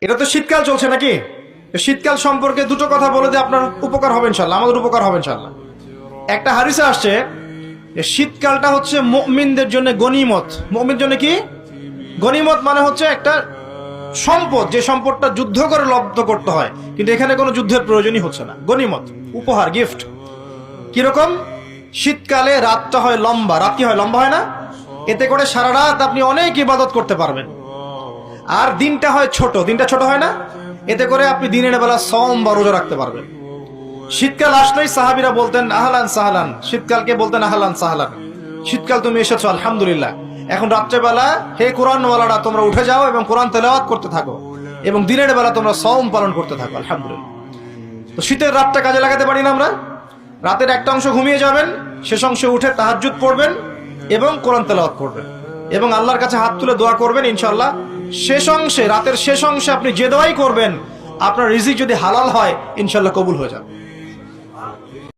এটা তো শীতকাল চলছে নাকি? শীতকাল সম্পর্কে দুটো কথা বলে দিয়ে আপনার উপকার হবে ইনশাল্লাহ, আমাদের উপকার হবে ইনশাল্লাহ। একটা হাদিসে আসছে যে শীতকালটা হচ্ছে মুমিনদের জন্য গনিমত। মুমিনদের জন্য কি গনিমত? মানে হচ্ছে একটা সম্পদ, যে সম্পদটা যুদ্ধ করে লব্ধ করতে হয়, কিন্তু এখানে কোনো যুদ্ধের প্রয়োজনই হচ্ছে না। গনিমত, উপহার, গিফট। কিরকম? শীতকালে রাতটা হয় লম্বা। রাত কি হয়? লম্বা হয় না? এতে করে সারা রাত আপনি অনেক ইবাদত করতে পারবেন। আর দিনটা হয় ছোট। দিনটা ছোট হয় না? এতে করে আপনি দিনের বেলা সওম বা রোজা রাখতে পারবেন। শীতকাল আসলেই সাহাবীরা বলতেন আহলান সাহলান। শীতকালকে বলতেন আহলান সাহলান, শীতকাল তুমি এসেছো, আলহামদুলিল্লাহ। এখন রাত্রেবেলা হে কোরআনওয়ালারা তোমরা উঠে যাও এবং কোরআন তেলাওয়াত করতে থাকো, এবং দিনের বেলা তোমরা সওম পালন করতে থাকো, আলহামদুলিল্লাহ। তো শীতের রাতটা কাজে লাগাতে পারি না আমরা? রাতের একটা অংশ ঘুমিয়ে যাবেন, শেষ অংশে উঠে তাহাজ্জুদ পড়বেন এবং কোরআন তেলাওয়াত করবেন এবং আল্লাহর কাছে হাত তুলে দোয়া করবেন। ইনশাআল্লাহ শেষ অংশে, রাতের শেষ অংশে আপনি যে দোয়াই করবেন, আপনার রিজিক যদি হালাল হয় ইনশাআল্লাহ কবুল হয়ে যাবে।